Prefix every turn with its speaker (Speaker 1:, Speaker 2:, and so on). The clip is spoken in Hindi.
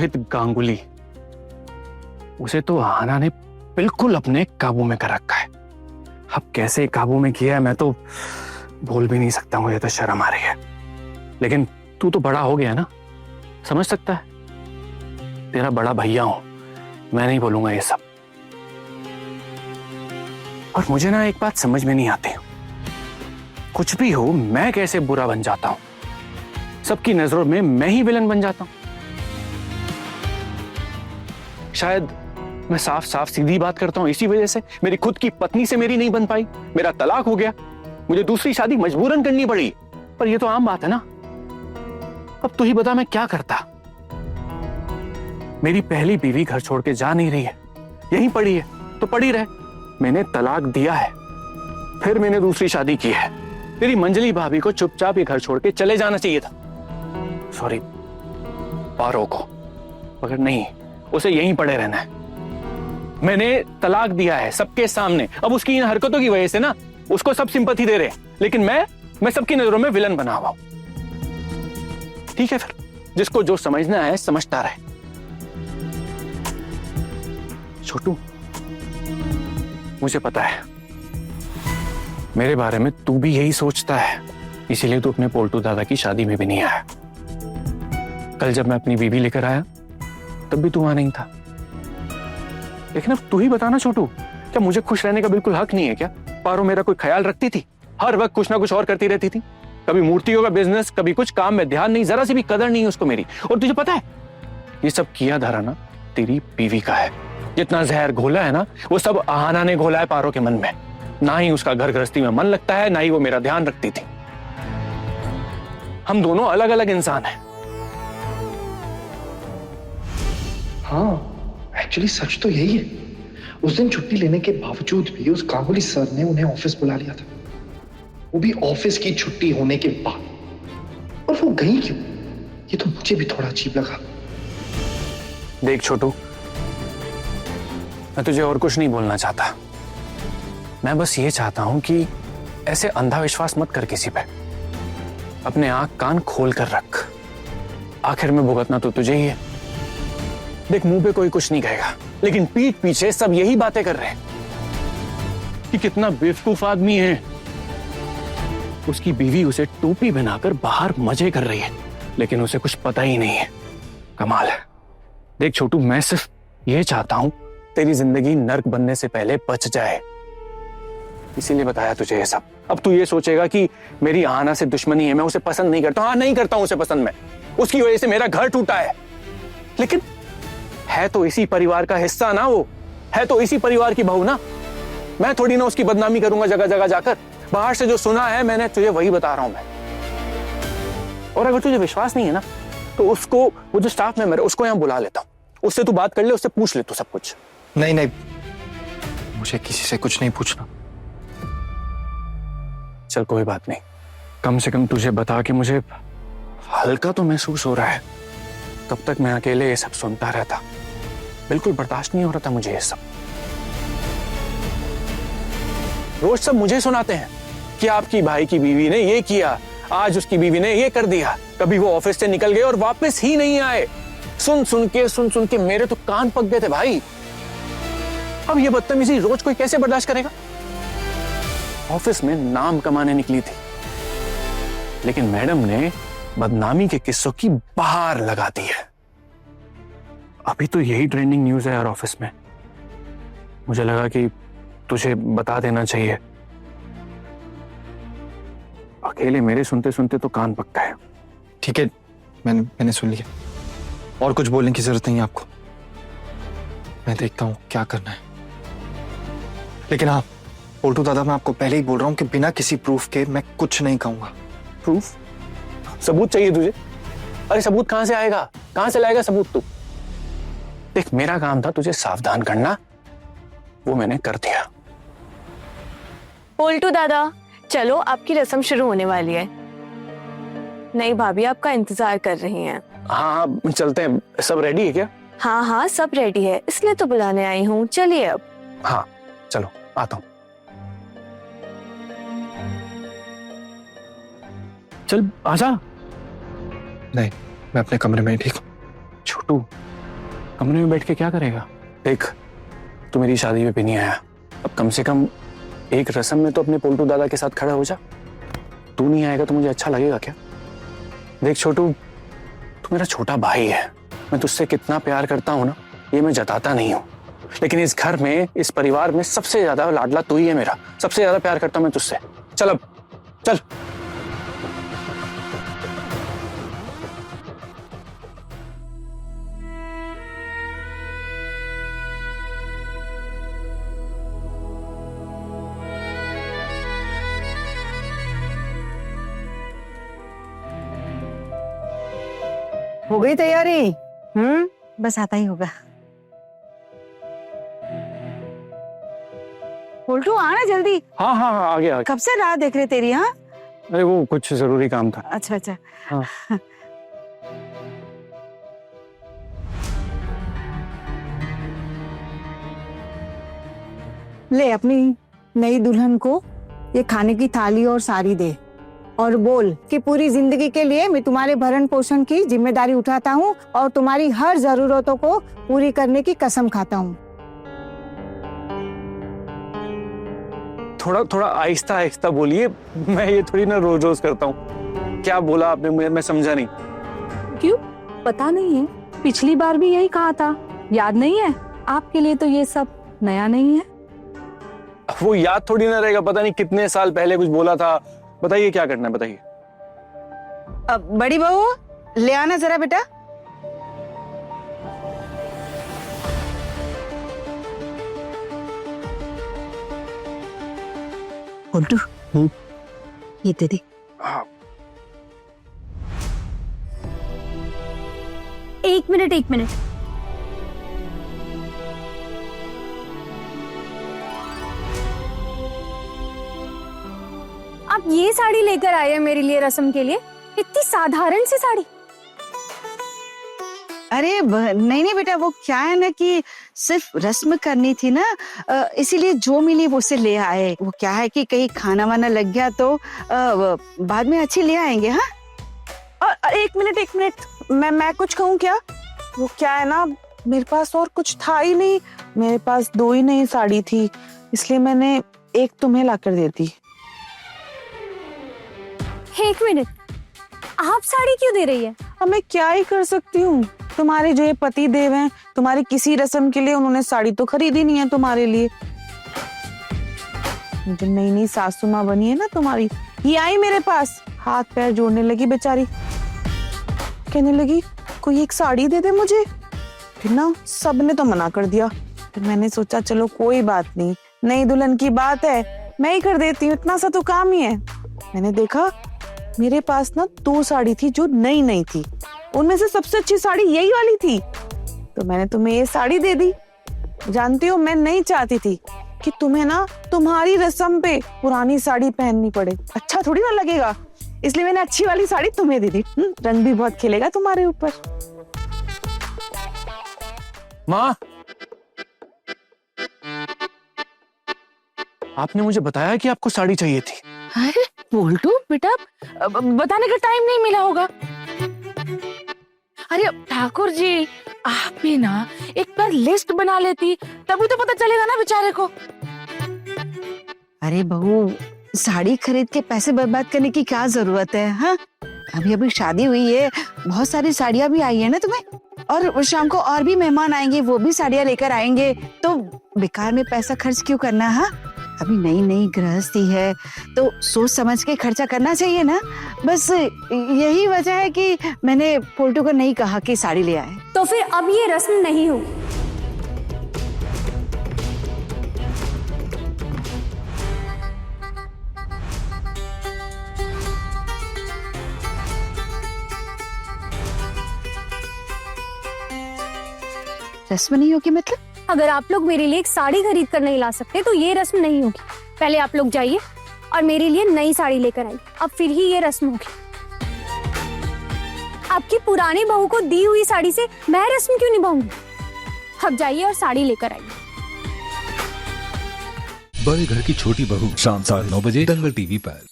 Speaker 1: रोहित गांगुली, उसे तो आहाना ने बिल्कुल अपने काबू में कर रखा है। अब कैसे काबू में किया है मैं तो बोल भी नहीं सकता, मुझे तो शर्म आ रही है। लेकिन तू तो बड़ा हो गया ना, समझ सकता है। तेरा बड़ा भैया हूं, मैं नहीं बोलूंगा ये सब। और मुझे ना एक बात समझ में नहीं आती, कुछ भी हो मैं कैसे बुरा बन जाता हूं, सबकी नजरों में मैं ही विलन बन जाता हूं। शायद मैं साफ साफ सीधी बात करता हूं, इसी वजह से मेरी खुद की पत्नी से मेरी नहीं बन पाई, मेरा तलाक हो गया, मुझे दूसरी शादी मजबूरन करनी पड़ी। पर ये तो आम बात है ना। अब तू ही बता मैं क्या करता। मेरी पहली बीवी घर छोड़ के जा नहीं रही है, यहीं पड़ी है तो पड़ी रहे। मैंने तलाक दिया है, फिर मैंने दूसरी शादी की है। तेरी मंजली भाभी को चुपचाप ये घर छोड़ के चले जाना चाहिए था, सॉरी पारो को, मगर नहीं, उसे यहीं पड़े रहना है। मैंने तलाक दिया है सबके सामने। अब उसकी इन हरकतों की वजह से ना उसको सब सिंपैथी दे रहे हैं, लेकिन मैं सबकी नजरों में विलन बना हुआ हूं। ठीक है, फिर जिसको जो समझना है समझता रहे। छोटू, मुझे पता है मेरे बारे में तू भी यही सोचता है, इसीलिए तू अपने पोल्टू दादा की शादी में भी नहीं आया। कल जब मैं अपनी बीवी लेकर आया तब भी तू वहां नहीं था। लेकिन अब तू ही बताना छोटू, क्या मुझे खुश रहने का बिल्कुल हक नहीं है क्या? पारो मेरा कोई ख्याल रखती थी? हर वक्त कुछ ना कुछ और करती रहती थी, कभी मूर्तियों का बिजनेस, कभी कुछ काम में ध्यान नहीं, जरा सी भी कदर नहीं उसको मेरी। और तुझे पता है ये सब किया धरा ना तेरी बीवी का है। जितना जहर घोला है ना वो सब आहाना ने घोला है पारो के मन में। ना ही उसका घर गृहस्थी में मन लगता है, ना ही वो मेरा ध्यान रखती थी। हम दोनों अलग अलग इंसान हैं।
Speaker 2: हाँ, एक्चुअली सच तो यही है। उस दिन छुट्टी लेने के बावजूद भी उस गांगुली सर ने उन्हें ऑफिस बुला लिया था, वो भी ऑफिस की छुट्टी होने के बाद। और वो गई क्यों, ये तो मुझे भी थोड़ा अजीब लगा।
Speaker 1: देख छोटू, मैं तुझे और कुछ नहीं बोलना चाहता। मैं बस ये चाहता हूं कि ऐसे अंधा विश्वास मत कर किसी पे। अपने आंख कान खोल कर रख, आखिर में भुगतना तो तुझे ही है। देख, मुंह पे कोई कुछ नहीं कहेगा, लेकिन पीठ पीछे सब यही बातें कर रहे हैं कि कितना बेवकूफ आदमी है। उसकी बीवी उसे टोपी बनाकर बाहर मजे कर रही है, लेकिन उसे कुछ पता ही नहीं है। कमाल है। देख छोटू, मैं सिर्फ ये चाहता हूं तेरी जिंदगी नर्क बनने से पहले बच जाए, इसीलिए बताया तुझे ये सब। अब तू ये सोचेगा कि मेरी आहाना से दुश्मनी है, मैं उसे पसंद नहीं करता। हाँ, नहीं करता हूं उसे पसंद मैं, उसकी वजह से मेरा घर टूटा है, लेकिन है तो इसी परिवार का हिस्सा ना, वो है तो इसी परिवार की बहू ना। मैं थोड़ी ना उसकी बदनामी करूंगा जगह जगह जाकर। बाहर से जो सुना है मैंने तुझे वही बता रहा हूं मैं। और अगर तुझे विश्वास नहीं है ना तो उसको, वो जो स्टाफ मेंबर है उसको यहां बुला लेता हूं, उससे तू बात कर ले, उससे पूछ ले तू सब कुछ।
Speaker 2: नहीं नहीं, मुझे किसी से कुछ नहीं पूछना।
Speaker 1: चल कोई बात नहीं, कम से कम तुझे बता के मुझे हल्का तो महसूस हो रहा है। तब तक मैं अकेले ये सब सुनता रहता, बिल्कुल बर्दाश्त नहीं हो रहा था मुझे ये सब। रोज सब मुझे सुनाते हैं कि आपकी भाई की बीवी ने ये किया, आज उसकी बीवी ने ये कर दिया, कभी वो ऑफिस से निकल गए और वापस ही नहीं आए। सुन सुन के मेरे तो कान पक गए थे भाई। अब ये बदतमीजी रोज कोई कैसे बर्दाश्त करेगा? ऑफिस में नाम कमाने निकली थी, लेकिन मैडम ने बदनामी के किस्सों की बहार लगा दी है। अभी तो यही ट्रेंडिंग न्यूज़ है यार ऑफिस में। मुझे लगा कि तुझे बता देना चाहिए। अकेले मेरे सुनते सुनते तो कान पकता है।
Speaker 2: ठीक है, मैंने सुन लिया, और कुछ बोलने की जरूरत नहीं है आपको। मैं देखता हूं क्या करना है। लेकिन हाँ पोल्टू दादा, मैं आपको पहले ही बोल रहा हूं कि बिना किसी प्रूफ के मैं कुछ नहीं कहूंगा।
Speaker 1: प्रूफ? सबूत चाहिए तुझे? अरे सबूत कहां से आएगा, कहां से लाएगा सबूत तू? देख, मेरा काम था तुझे सावधान करना, वो मैंने कर दिया।
Speaker 3: पोल्टू दादा, चलो आपकी रस्म शुरू होने वाली है। नहीं भाभी आपका इंतजार कर रही हैं।
Speaker 1: हाँ चलते हैं। सब रेडी है क्या?
Speaker 3: हाँ हाँ सब रेडी है, इसलिए तो बुलाने आई हूँ। चलिए अब।
Speaker 1: हाँ चलो, आता हूँ। चल आजा।
Speaker 2: नहीं, मैं अपने कमरे में ही ठीक हूँ।
Speaker 1: छोटू, कमरे में बैठ के क्या करेगा? देख, तू मेरी शादी में भी नहीं आया, अब कम से कम एक रस्म में तो अपने पोल्टू दादा के साथ खड़ा हो जा। तू नहीं आएगा तो मुझे अच्छा लगेगा क्या? देख छोटू, तू मेरा छोटा भाई है, मैं तुझसे कितना प्यार करता हूं ना, ये मैं जताता नहीं हूं, लेकिन इस घर में, इस परिवार में सबसे ज्यादा लाडला तू ही है मेरा, सबसे ज्यादा प्यार करता हूं मैं तुझसे। चल अब चल।
Speaker 4: हो गई तैयारी? बस आता ही होगा। पोल्टू आना जल्दी।
Speaker 1: हाँ हाँ हाँ, आ गया।
Speaker 4: कब से राह देख रहे तेरी। हाँ,
Speaker 1: अरे वो कुछ जरूरी काम था।
Speaker 4: अच्छा अच्छा।
Speaker 1: हाँ।
Speaker 4: ले अपनी नई दुल्हन को ये खाने की थाली और साड़ी दे और बोल कि पूरी जिंदगी के लिए मैं तुम्हारे भरण पोषण की जिम्मेदारी उठाता हूँ और तुम्हारी हर जरूरतों को पूरी करने की कसम खाता हूँ।
Speaker 1: थोड़ा थोड़ा आहिस्ता आहिस्ता बोलिए, मैं ये थोड़ी ना रोज रोज करता हूँ। क्या बोला आपने? मुझे मैं समझा नहीं।
Speaker 5: क्यों? पता नहीं है? पिछली बार भी यही कहा था, याद नहीं है? आपके लिए तो ये सब नया नहीं है।
Speaker 1: वो याद थोड़ी ना रहेगा, पता नहीं कितने साल पहले कुछ बोला था। बताइए क्या करना है, बताइए।
Speaker 4: अब बड़ी बहू ले आना जरा बेटा। पोल्टू, ये दे दे।
Speaker 1: हाँ।
Speaker 6: एक मिनट। आप ये साड़ी लेकर आए हैं मेरे लिए रस्म के लिए? इतनी साधारण सी साड़ी।
Speaker 4: अरे नहीं बेटा, वो क्या है ना कि सिर्फ रस्म करनी थी ना, इसीलिए जो मिली वो से ले आए। वो क्या है कि कहीं खाना वाना लग गया तो बाद में अच्छी ले आएंगे। हाँ, और एक मिनट, मैं कुछ कहूँ क्या? वो क्या है ना, मेरे पास और कुछ था ही नहीं, मेरे पास 2 ही नई साड़ी थी, इसलिए मैंने एक तुम्हें लाकर दे दी।
Speaker 6: एक मिनट, आप साड़ी क्यों दे रही है?
Speaker 4: अब मैं क्या ही कर सकती हूँ, तुम्हारे जो ये पति देव हैं, तुम्हारी किसी रस्म के लिए उन्होंने साड़ी तो खरीदी नहीं है तुम्हारे लिए। जो नई नई सासू माँ बनी है ना तुम्हारी, ये आई मेरे पास, हाथ पैर जोड़ने लगी बेचारी, कहने लगी कोई एक साड़ी दे दे मुझे। फिर ना सबने तो मना कर दिया, फिर मैंने सोचा चलो कोई बात नहीं, नई दुल्हन की बात है, मैं ही कर देती हूँ, इतना सा तो काम ही है। मैंने देखा मेरे पास ना 2 साड़ी थी जो नई नई थी, उनमें से सबसे अच्छी साड़ी यही वाली थी, तो मैंने तुम्हें ये साड़ी दे दी। जानती हो, मैं नहीं चाहती थी कि तुम्हें ना तुम्हारी रस्म पे पुरानी साड़ी पहननी पड़े, अच्छा थोड़ी ना लगेगा, इसलिए मैंने अच्छी वाली साड़ी तुम्हें दे दी। रंग भी बहुत खिलेगा तुम्हारे ऊपर।
Speaker 1: माँ, आपने मुझे बताया कि आपको साड़ी चाहिए थी।
Speaker 5: अरे पोल्टू बेटा, बताने का टाइम नहीं मिला होगा। अरे ठाकुर जी, आप भी ना एक बार लिस्ट बना लेती, तभी तो पता चलेगा ना बेचारे को।
Speaker 4: अरे बहू, साड़ी खरीद के पैसे बर्बाद करने की क्या जरूरत है? हाँ, अभी अभी शादी हुई है, बहुत सारी साड़ियां भी आई है ना तुम्हें, और शाम को और भी मेहमान आएंगे, वो भी साड़ियां लेकर आएंगे, तो बेकार में पैसा खर्च क्यों करना? हाँ, अभी नई नई गृहस्थी है तो सोच समझ के खर्चा करना चाहिए ना। बस यही वजह है कि मैंने पोल्टू को नहीं कहा कि साड़ी ले आए।
Speaker 6: तो फिर अब ये रस्म नहीं होगी।
Speaker 4: रस्म नहीं होगी मतलब?
Speaker 6: अगर आप लोग मेरे लिए एक साड़ी खरीद कर नहीं ला सकते तो ये रस्म नहीं होगी। पहले आप लोग जाइए और मेरे लिए नई साड़ी लेकर आइए, अब फिर ही ये रस्म होगी। आपकी पुरानी बहू को दी हुई साड़ी से मैं रस्म क्यों निभाऊंगी? अब जाइए और साड़ी लेकर आइए।
Speaker 7: बड़े घर की छोटी बहू, शाम 9:30 बजे दंगल टीवी पर।